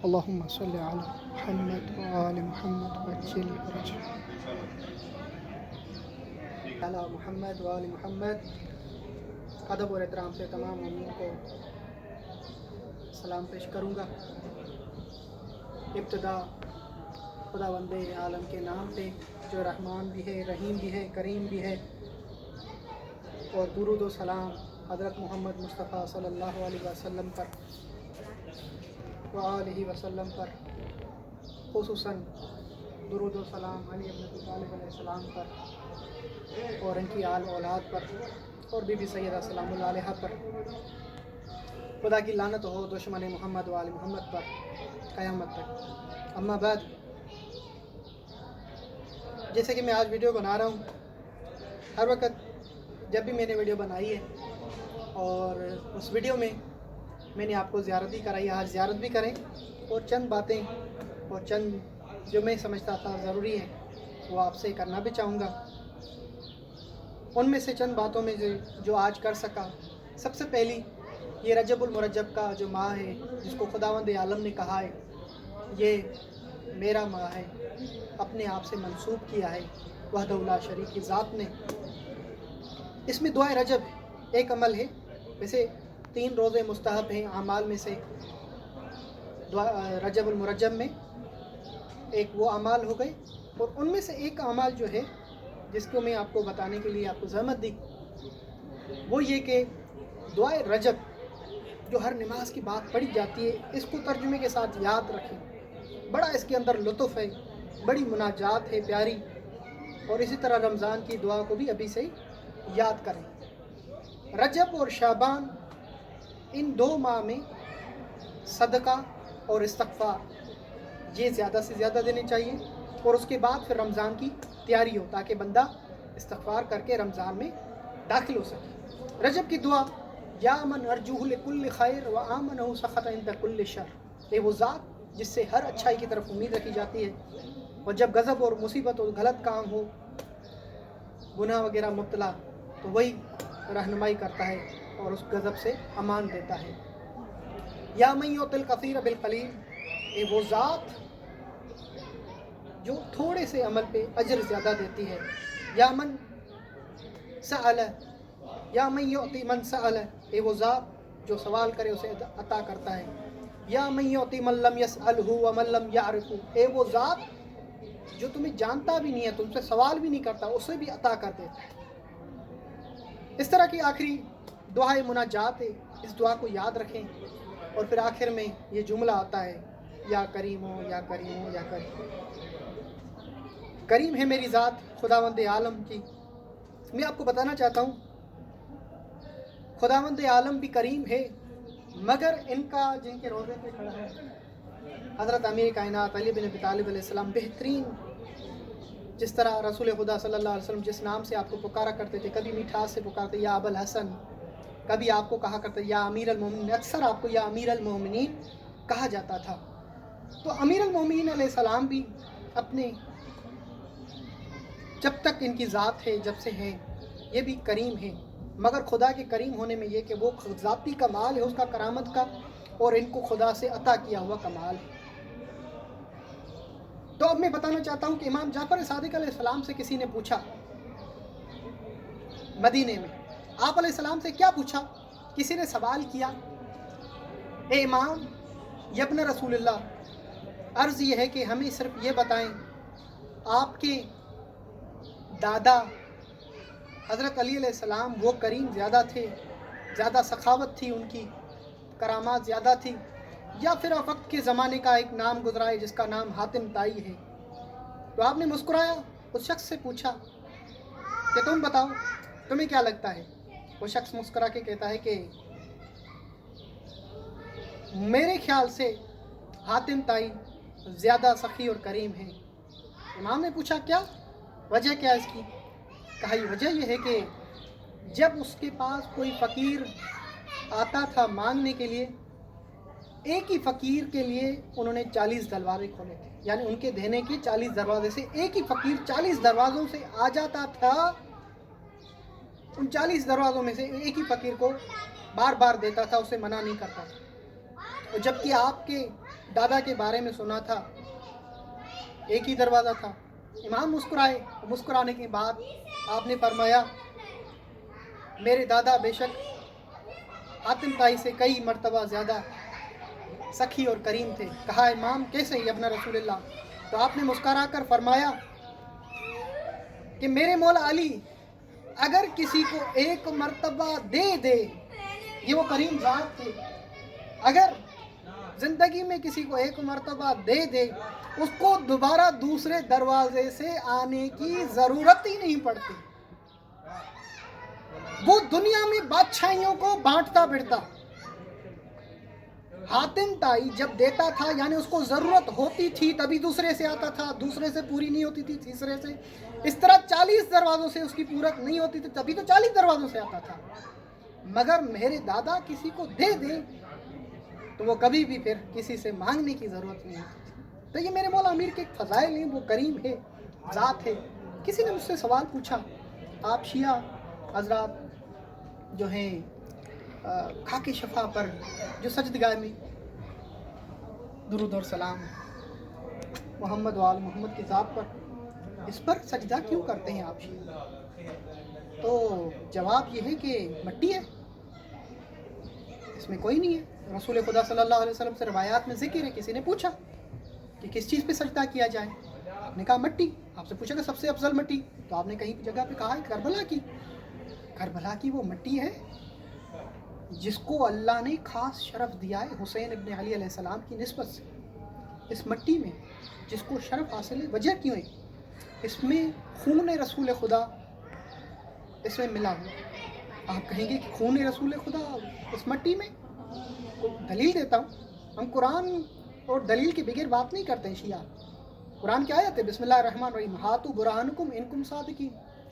اللهم صل على محمد وآل محمد وعجل فرجهم على محمد وآل محمد. ادب اور احترام سے تمام مومنین کو سلام پیش کروں گا. ابتدا خداوند عالم کے نام پہ جو رحمان بھی ہے، رحیم بھی ہے، کریم بھی ہے، اور درود و سلام حضرت محمد مصطفیٰ صلی اللہ علیہ وسلم پر وآلہ وسلم پر، خصوصاً درود و سلام علی ابن ابی طالب علیہ السلام پر اور ان کی آل اولاد پر اور بی بی سیدہ سلام اللہ علیہ پر. خدا کی لعنت ہو دشمن محمد و آل محمد پر قیامت تک. اما بعد، جیسے کہ میں آج ویڈیو بنا رہا ہوں، ہر وقت جب بھی میں نے ویڈیو بنائی ہے اور اس ویڈیو میں میں نے آپ کو زیارت بھی کرائی، آج زیارت بھی کریں اور چند باتیں اور چند جو میں سمجھتا تھا ضروری ہے وہ آپ سے کرنا بھی چاہوں گا. ان میں سے چند باتوں میں جو آج کر سکا، سب سے پہلی یہ رجب المرجب کا جو ماہ ہے، جس کو خداوند عالم نے کہا ہے یہ میرا ماہ ہے، اپنے آپ سے منسوب کیا ہے وحدہ لا شریک کی ذات نے. اس میں دعائے رجب ایک عمل ہے. ویسے 3 روزے مستحب ہیں اعمال میں سے. رجب المرجب میں ایک وہ اعمال ہو گئے، اور ان میں سے ایک اعمال جو ہے جس کو میں آپ کو بتانے کے لیے آپ کو زحمت دی، وہ یہ کہ دعائے رجب جو ہر نماز کی بات پڑھی جاتی ہے، اس کو ترجمے کے ساتھ یاد رکھیں. بڑا اس کے اندر لطف ہے، بڑی مناجات ہے پیاری. اور اسی طرح رمضان کی دعا کو بھی ابھی سے یاد کریں. رجب اور شعبان، ان 2 ماہ میں صدقہ اور استغفار یہ زیادہ سے زیادہ دینے چاہیے، اور اس کے بعد پھر رمضان کی تیاری ہو تاکہ بندہ استغفار کر کے رمضان میں داخل ہو سکے. رجب کی دعا، یا من ارجوہ لکل خیر و آمنہ سخط عند کل شر، اے وہ ذات جس سے ہر اچھائی کی طرف امید رکھی جاتی ہے، اور جب غضب اور مصیبت اور غلط کام ہو، گناہ وغیرہ مبتلا، تو وہی رہنمائی کرتا ہے اور اس غضب سے امان دیتا ہے. یا من یعطی الکثیر بالقلیل، اے وہ ذات جو تھوڑے سے عمل پہ اجر زیادہ دیتی ہے. یا من سأل، یا من یعطی من سأل، اے وہ ذات جو سوال کرے اسے عطا کرتا ہے. یا من یعطی من لم یسألہ ومن لم یعرفہ، اے وہ ذات جو تمہیں جانتا بھی نہیں ہے، تم سے سوال بھی نہیں کرتا، اسے بھی عطا کر دیتا ہے. اس طرح کی آخری دعائے مناجات ہے. اس دعا کو یاد رکھیں، اور پھر آخر میں یہ جملہ آتا ہے، یا کریم ہو یا کریم ہو یا کریم. کریم ہے میری ذات خداوند عالم کی. میں آپ کو بتانا چاہتا ہوں خداوند عالم بھی کریم ہے، مگر ان کا جن کے روزے پہ کھڑا ہے حضرت امیر کائنات علی بن ابی طالب علیہ السلام، بہترین، جس طرح رسول خدا صلی اللہ علیہ وسلم جس نام سے آپ کو پکارا کرتے تھے، کبھی مٹھاس سے پکارتے یا ابو الحسن، کبھی آپ کو کہا کرتے یا امیر المومنین، اکثر آپ کو یا امیر المومنین کہا جاتا تھا. تو امیر المومنین علیہ السلام بھی اپنے جب تک ان کی ذات ہے، جب سے ہیں، یہ بھی کریم ہیں. مگر خدا کے کریم ہونے میں یہ کہ وہ ذاتی کمال ہے اس کا، کرامت کا، اور ان کو خدا سے عطا کیا ہوا کمال ہے. تو اب میں بتانا چاہتا ہوں کہ امام جعفر صادق علیہ السلام سے کسی نے پوچھا مدینے میں، آپ علیہ السلام سے کیا پوچھا؟ کسی نے سوال کیا، اے امام یبن رسول اللہ، عرض یہ ہے کہ ہمیں صرف یہ بتائیں، آپ کے دادا حضرت علی علیہ السلام وہ کریم زیادہ تھے، زیادہ سخاوت تھی، ان کی کرامات زیادہ تھی، یا پھر وقت کے زمانے کا ایک نام گزرا ہے جس کا نام حاتم طائی ہے؟ تو آپ نے مسکرایا، اس شخص سے پوچھا کہ تم بتاؤ تمہیں کیا لگتا ہے؟ وہ شخص مسکرا کے کہتا ہے کہ میرے خیال سے حاتم طائی زیادہ سخی اور کریم ہیں. امام نے پوچھا کیا وجہ کیا اس کی؟ کہا وجہ یہ ہے کہ جب اس کے پاس کوئی فقیر آتا تھا مانگنے کے لیے، ایک ہی فقیر کے لیے انہوں نے 40 دروازے کھولے تھے، یعنی ان کے دینے کے 40 دروازے سے ایک ہی فقیر 40 دروازوں سے آ جاتا تھا. ان 40 دروازوں میں سے ایک ہی فقیر کو بار بار دیتا تھا، اسے منع نہیں کرتا تھا. اور جبکہ آپ کے دادا کے بارے میں سنا تھا ایک ہی دروازہ تھا۔ امام مسکرائے، مسکرانے کے بعد آپ نے فرمایا میرے دادا بے شک حاتم طائی سے کئی مرتبہ زیادہ سخی اور کریم تھے۔ کہا امام کیسے ہی ابن رسول اللہ؟ تو آپ نے مسکرا کر فرمایا کہ میرے مولا علی اگر کسی کو ایک مرتبہ دے دے، یہ وہ کریم ذات تھے، اگر زندگی میں کسی کو ایک مرتبہ دے دے اس کو دوبارہ دوسرے دروازے سے آنے کی ضرورت ہی نہیں پڑتی، وہ دنیا میں بادشاہیوں کو بانٹتا پھرتا۔ حاتم طائی جب دیتا تھا یعنی اس کو ضرورت ہوتی تھی تبھی دوسرے سے آتا تھا، دوسرے سے پوری نہیں ہوتی تھی تیسرے سے، اس طرح 40 دروازوں سے اس کی پورت نہیں ہوتی تھی تبھی تو 40 دروازوں سے آتا تھا۔ مگر میرے دادا کسی کو دے دیں تو وہ کبھی بھی پھر کسی سے مانگنے کی ضرورت نہیں ہوتی تھی۔ تو یہ میرے مولا امیر کے ایک فضائل ہیں، وہ کریم ہے، ذات ہے۔ کسی نے مجھ سے سوال پوچھا آپ شیعہ حضرات جو ہیں خاک شفا پر جو سجدگاہ میں درود اور سلام محمد وآل محمد کی ذات پر، اس پر سجدہ کیوں کرتے ہیں آپ شیعہ؟ تو جواب یہ ہے کہ مٹی ہے، اس میں کوئی نہیں ہے۔ رسول خدا صلی اللہ علیہ وسلم سے روایات میں ذکر ہے، کسی نے پوچھا کہ کس چیز پہ سجدہ کیا جائے، آپ نے کہا مٹی۔ آپ سے پوچھا کہ سب سے افضل مٹی، تو آپ نے کہیں جگہ پہ کہا ہے کربلا کی۔ کربلا کی وہ مٹی ہے جس کو اللہ نے خاص شرف دیا ہے حسین ابن علی علیہ السلام کی نسبت سے۔ اس مٹی میں جس کو شرف حاصل ہے، وجہ کیوں ہے؟ اس میں خون رسول خدا اس میں ملا ہوا۔ آپ کہیں گے کہ خون رسول خدا اس مٹی میں؟ دلیل دیتا ہوں، ہم قرآن اور دلیل کے بغیر بات نہیں کرتے ہیں شیعہ۔ قرآن کی آیت ہے بسم اللہ الرحمن الرحیم ہاتو برہانکم ان کم صادقین،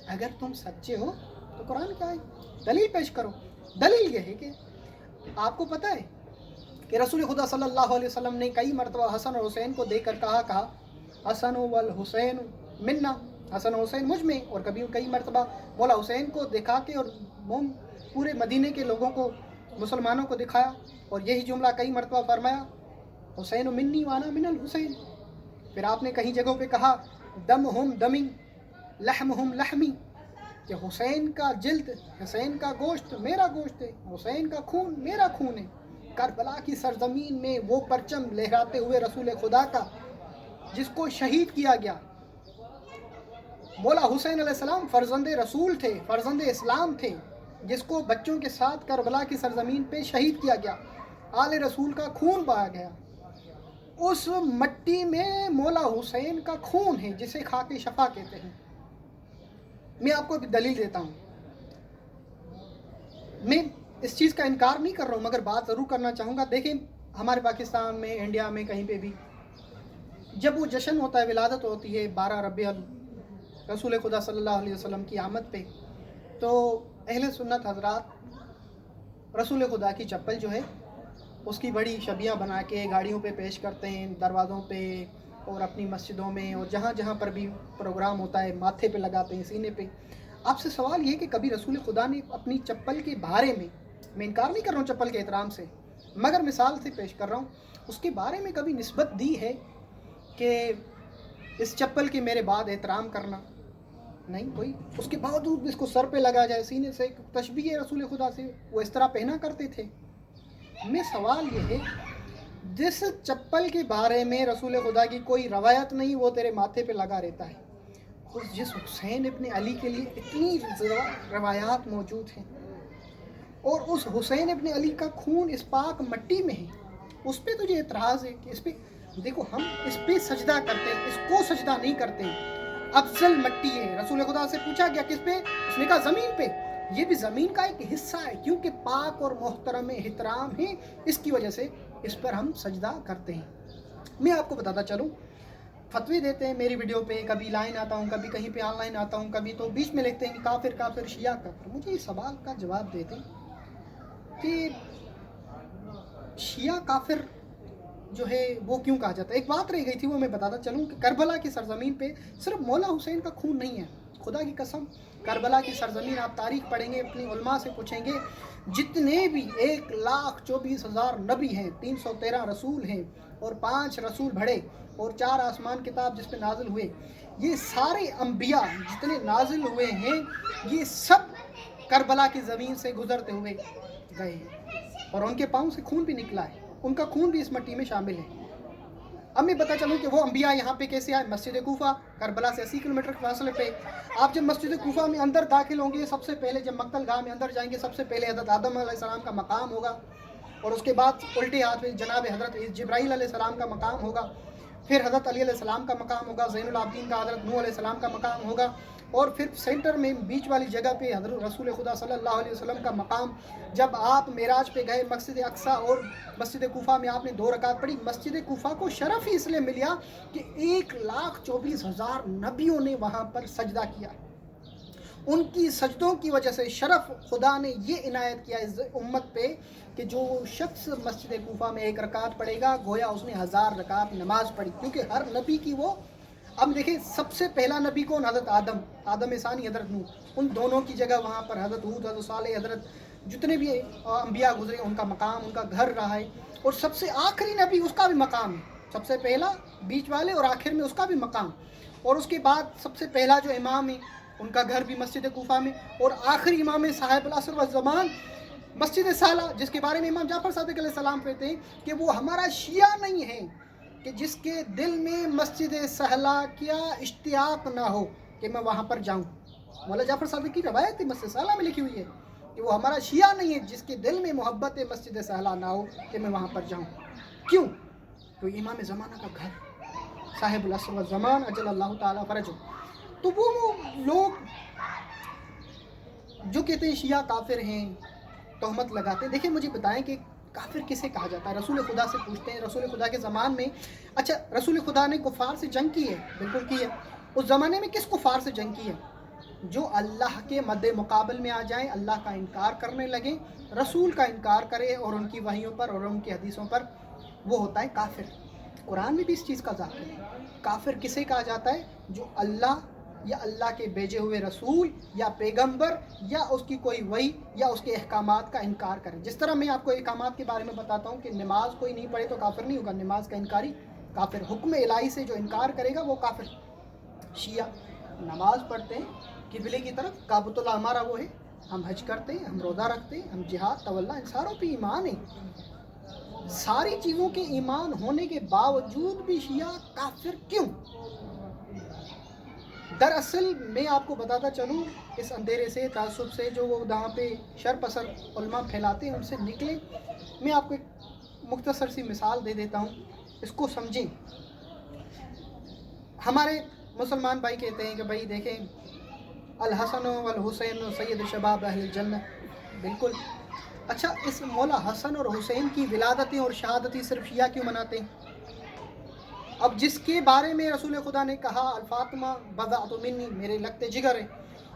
اگر تم سچے ہو تو قرآن کیا ہے دلیل پیش کرو۔ دلیل یہ ہے کہ آپ کو پتہ ہے کہ رسول خدا صلی اللہ علیہ وسلم نے کئی مرتبہ حسن اور حسین کو دیکھ کر کہا حسن والحسین منا، حسن و حسین مجھ میں، اور کئی مرتبہ مولا حسین کو دکھا کے اور پورے مدینے کے لوگوں کو مسلمانوں کو دکھایا اور یہی جملہ کئی مرتبہ فرمایا حسین منی وانا من الحسین۔ پھر آپ نے کہیں جگہوں پہ کہا دمہم دمی لحمہم لحمی، کہ حسین کا جلد، حسین کا گوشت میرا گوشت ہے، حسین کا خون میرا خون ہے۔ کربلا کی سرزمین میں وہ پرچم لہراتے ہوئے رسول خدا کا جس کو شہید کیا گیا، مولا حسین علیہ السلام فرزند رسول تھے، فرزند اسلام تھے، جس کو بچوں کے ساتھ کربلا کی سرزمین پہ شہید کیا گیا، آل رسول کا خون بہایا گیا، اس مٹی میں مولا حسین کا خون ہے جسے خاک شفا کہتے ہیں۔ میں آپ کو بھی دلیل دیتا ہوں، میں اس چیز کا انکار نہیں کر رہا ہوں، مگر بات ضرور کرنا چاہوں گا۔ دیکھیں ہمارے پاکستان میں، انڈیا میں، کہیں پہ بھی جب وہ جشن ہوتا ہے، ولادت ہوتی ہے 12 ربیع رسول خدا صلی اللہ علیہ وسلم کی آمد پہ، تو اہل سنت حضرات رسول خدا کی چپل جو ہے اس کی بڑی شبیہ بنا کے گاڑیوں پہ پیش کرتے ہیں، دروازوں پہ اور اپنی مسجدوں میں، اور جہاں جہاں پر بھی پروگرام ہوتا ہے ماتھے پہ لگاتے ہیں، سینے پہ۔ آپ سے سوال یہ کہ کبھی رسول خدا نے اپنی چپل کے بارے میں انکار نہیں کر رہا ہوں چپل کے احترام سے، مگر مثال سے پیش کر رہا ہوں، اس کے بارے میں کبھی نسبت دی ہے کہ اس چپل کے میرے بعد احترام کرنا؟ نہیں، کوئی۔ اس کے باوجود اس کو سر پہ لگا جائے، سینے سے، تشبیہ رسول خدا سے وہ اس طرح پہنا کرتے تھے۔ میں سوال یہ ہے جس چپل کے بارے میں رسول خدا کی کوئی روایت نہیں، وہ تیرے ماتھے پہ لگا رہتا ہے، جس حسین ابن علی کے لیے اتنی روایات موجود ہیں، اور اس حسین ابن علی کا خون اس پاک مٹی میں ہے، اس پہ تجھے اعتراض ہے کہ اس پہ دیکھو ہم اس پہ سجدہ کرتے ہیں، اس کو سجدہ نہیں کرتے۔ افضل مٹی ہے، رسول خدا سے پوچھا گیا کس پہ؟ اس نے کہا زمین پہ۔ یہ بھی زمین کا ایک حصہ ہے کیونکہ پاک اور محترم احترام ہے، اس کی وجہ سے اس پر ہم سجدہ کرتے ہیں۔ میں آپ کو بتاتا چلوں، فتوی دیتے ہیں میری ویڈیو پہ، کبھی لائن آتا ہوں، کبھی کہیں پہ آن لائن آتا ہوں، کبھی تو بیچ میں لکھتے ہیں کہ کافر کافر شیعہ کافر۔ مجھے اس سوال کا جواب دیتے ہیں کہ شیعہ کافر جو ہے وہ کیوں کہا جاتا ہے۔ ایک بات رہ گئی تھی، وہ میں بتاتا چلوں کہ کربلا کی سرزمین پہ صرف مولا حسین کا خون نہیں ہے، خدا کی قسم کربلا کی سرزمین آپ تاریخ پڑھیں گے، اپنی علماء سے پوچھیں گے، جتنے بھی 1,24,000 نبی ہیں، 313 رسول ہیں اور 5 رسول بڑھے اور 4 آسمان کتاب جس پہ نازل ہوئے، یہ سارے انبیاء جتنے نازل ہوئے ہیں یہ سب کربلا کی زمین سے گزرتے ہوئے گئے ہیں اور ان کے پاؤں سے خون بھی نکلا ہے، ان کا خون بھی اس مٹی میں شامل ہے۔ اب میں بتا چلوں کہ وہ انبیاء یہاں پہ کیسے آئے۔ مسجد کوفہ کربلا سے 80 کلومیٹر کے فاصلے پہ آپ جب مسجد کوفہ میں اندر داخل ہوں گے، سب سے پہلے جب مقتل گاہ میں اندر جائیں گے، سب سے پہلے حضرت آدم علیہ السلام کا مقام ہوگا اور اس کے بعد الٹے ہاتھ میں جناب حضرت جبرائیل علیہ السلام کا مقام ہوگا، پھر حضرت علی علیہ السلام کا مقام ہوگا، زین العابدین کا حضرت نوح علیہ السلام کا مقام ہوگا، اور پھر سینٹر میں بیچ والی جگہ پہ حضرت رسول خدا صلی اللہ علیہ وسلم کا مقام۔ جب آپ معراج پہ گئے مسجد اقصیٰ اور مسجد کوفہ میں آپ نے 2 رکعت پڑھی، مسجد کوفہ کو شرف ہی اس لیے ملیا کہ 1,24,000 نبیوں نے وہاں پر سجدہ کیا، ان کی سجدوں کی وجہ سے شرف خدا نے یہ عنایت کیا اس امت پہ کہ جو شخص مسجد کوفہ میں 1 رکعت پڑھے گا گویا اس نے 1000 رکعت نماز پڑھی، کیونکہ ہر نبی کی وہ۔ اب دیکھیں سب سے پہلا نبی کون؟ حضرت آدم ثانی حضرت نوح، ان دونوں کی جگہ وہاں پر حضرت ہود، حضرت صالح، حضرت جتنے بھی انبیاء گزرے ان کا مقام، ان کا گھر رہا ہے، اور سب سے آخری نبی اس کا بھی مقام ہے، سب سے پہلا بیچ والے اور آخر میں اس کا بھی مقام، اور اس کے بعد سب سے پہلا جو امام ہے ان کا گھر بھی مسجد کوفہ میں، اور آخری امام صاحب العصر والزمان مسجد سالہ، جس کے بارے میں امام جعفر صادق علیہ السلام کہتے ہیں کہ وہ ہمارا شیعہ نہیں ہے کہ جس کے دل میں مسجد سہلہ کیا اشتیاق نہ ہو کہ میں وہاں پر جاؤں۔ مولا جعفر صادق کی روایت ہے، مسجد سہلہ میں لکھی ہوئی ہے کہ وہ ہمارا شیعہ نہیں ہے جس کے دل میں محبت مسجد سہلہ نہ ہو کہ میں وہاں پر جاؤں۔ کیوں؟ تو امام زمانہ کا گھر صاحب العصر والزمان اجل اللہ تعالیٰ فرجہ۔ تو وہ لوگ جو کہتے ہیں شیعہ کافر ہیں، تہمت لگاتے ہیں، دیکھیں مجھے بتائیں کہ کافر کسے کہا جاتا ہے؟ رسول خدا سے پوچھتے ہیں، رسول خدا کے زمان میں، اچھا رسول خدا نے کفار سے جنگ کی ہے؟ بالکل کی ہے۔ اس زمانے میں کس کفار سے جنگ کی ہے؟ جو اللہ کے مد مقابل میں آ جائیں، اللہ کا انکار کرنے لگیں، رسول کا انکار کرے اور ان کی وحیوں پر اور ان کی حدیثوں پر، وہ ہوتا ہے کافر۔ قرآن میں بھی اس چیز کا ذکر ہے۔ کافر کسے کہا جاتا ہے؟ جو اللہ یا اللہ کے بھیجے ہوئے رسول یا پیغمبر یا اس کی کوئی وحی یا اس کے احکامات کا انکار کرے۔ جس طرح میں آپ کو احکامات کے بارے میں بتاتا ہوں کہ نماز کوئی نہیں پڑھے تو کافر نہیں ہوگا، نماز کا انکاری کافر، حکم الہی سے جو انکار کرے گا وہ کافر۔ شیعہ نماز پڑھتے ہیں قبلے کی طرف، کعبۃ اللہ ہمارا وہ ہے، ہم حج کرتے ہیں، ہم روزہ رکھتے ہیں، ہم جہاد تولا، ان ساروں پہ ایمان ہے۔ ساری چیزوں کے ایمان ہونے کے باوجود بھی شیعہ کافر کیوں؟ دراصل میں آپ کو بتاتا چلوں، اس اندھیرے سے، تعصب سے جو وہ وہاں پہ شر پسند علماء پھیلاتے ہیں ان سے نکلیں۔ میں آپ کو ایک مختصر سی مثال دے دیتا ہوں، اس کو سمجھیں۔ ہمارے مسلمان بھائی کہتے ہیں کہ بھائی دیکھیں الحسن والحسین سید شباب اہل الجنہ، بالکل۔ اچھا اس مولا حسن اور حسین کی ولادتیں اور شہادتیں صرف شیعہ کیوں مناتے ہیں؟ اب جس کے بارے میں رسول خدا نے کہا الفاطمہ بضعۃ منی، میرے لگتے جگر ہے،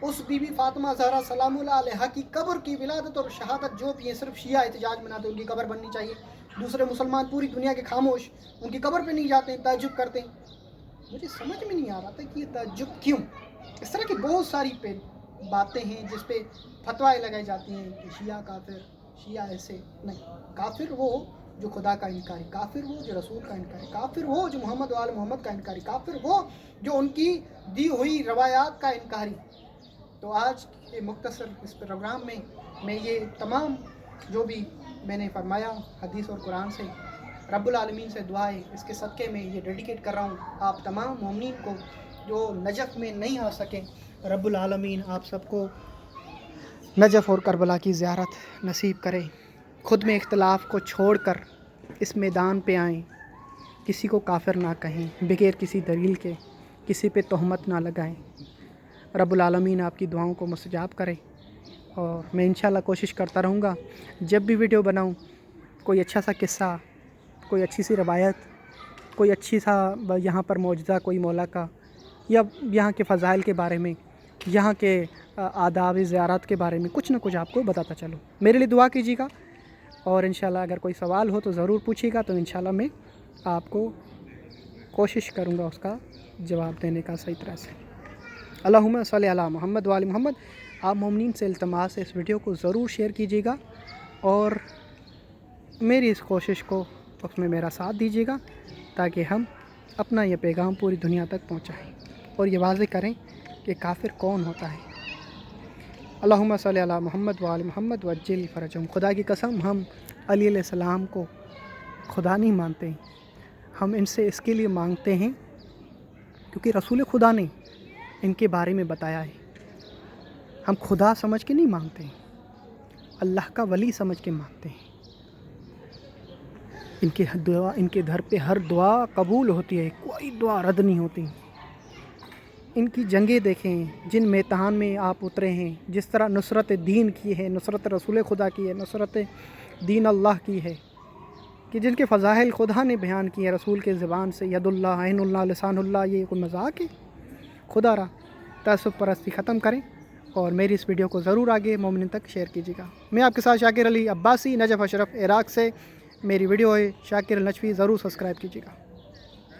اس بی بی فاطمہ زہرا سلام اللہ علیہا کی قبر کی ولادت اور شہادت جو بھی ہیں صرف شیعہ احتجاج مناتے ہیں، ان کی قبر بننی چاہیے۔ دوسرے مسلمان پوری دنیا کے خاموش، ان کی قبر پہ نہیں جاتے ہیں، تعجب کرتے ہیں۔ مجھے سمجھ میں نہیں آ رہا تھا کہ یہ تعجب کیوں؟ اس طرح کی بہت ساری باتیں ہیں جس پہ فتوائیں لگائی جاتی ہیں کہ شیعہ کافر، شیعہ ایسے نہیں۔ کافر وہ جو خدا کا انکاری، کافر وہ جو رسول کا انکاری، کافر وہ جو محمد و آل محمد کا انکاری، کافر وہ جو ان کی دی ہوئی روایات کا انکاری۔ تو آج کے مختصر اس پروگرام میں میں یہ تمام جو بھی میں نے فرمایا حدیث اور قرآن سے، رب العالمین سے دعا ہے اس کے صدقے میں یہ ڈیڈیکیٹ کر رہا ہوں آپ تمام مومنین کو جو نجف میں نہیں آ سکیں۔ رب العالمین آپ سب کو نجف اور کربلا کی زیارت نصیب کرے۔ خود میں اختلاف کو چھوڑ کر اس میدان پہ آئیں، کسی کو کافر نہ کہیں، بغیر کسی دلیل کے کسی پہ تہمت نہ لگائیں۔ رب العالمین آپ کی دعاؤں کو مستجاب کرے، اور میں انشاءاللہ کوشش کرتا رہوں گا جب بھی ویڈیو بناؤں کوئی اچھا سا قصہ، کوئی اچھی سی روایت، کوئی اچھی سا یہاں پر معجزہ کوئی مولا کا، یا یہاں کے فضائل کے بارے میں، یہاں کے آداب زیارات کے بارے میں کچھ نہ کچھ آپ کو بتاتا چلوں۔ میرے لیے دعا کیجیے گا، اور انشاءاللہ اگر کوئی سوال ہو تو ضرور پوچھیے گا، تو انشاءاللہ میں آپ کو کوشش کروں گا اس کا جواب دینے کا صحیح طرح سے۔ اللہم صلی علی محمد و آل محمد۔ آپ مومنین سے التماس ہے اس ویڈیو کو ضرور شیئر کیجیے گا اور میری اس کوشش کو اس میں میرا ساتھ دیجیے گا تاکہ ہم اپنا یہ پیغام پوری دنیا تک پہنچائیں اور یہ واضح کریں کہ کافر کون ہوتا ہے۔ اللہم صلی علی محمد وآل محمد وعجل فرجہم۔ خدا کی قسم ہم علی علیہ السلام کو خدا نہیں مانتے ہیں، ہم ان سے اس کے لیے مانگتے ہیں کیونکہ رسول خدا نے ان کے بارے میں بتایا ہے۔ ہم خدا سمجھ کے نہیں مانگتے ہیں، اللہ کا ولی سمجھ کے مانگتے ہیں۔ ان کے در پہ ہر دعا قبول ہوتی ہے، کوئی دعا رد نہیں ہوتی۔ ان کی جنگیں دیکھیں جن میدان میں آپ اترے ہیں، جس طرح نصرت دین کی ہے، نصرت رسول خدا کی ہے، نصرت دین اللہ کی ہے، کہ جن کے فضائل خدا نے بیان کیے ہیں رسول کے زبان سے، ید اللہ، عین اللہ، لسان اللہ، یہ کوئی مذاق ہے؟ خدا را تعصب پرستی ختم کریں اور میری اس ویڈیو کو ضرور آگے مومنین تک شیئر کیجیے گا۔ میں آپ کے ساتھ شاکر علی عباسی، نجف اشرف، عراق سے۔ میری ویڈیو ہے شاکر النجفی، ضرور سبسکرائب کیجیے گا۔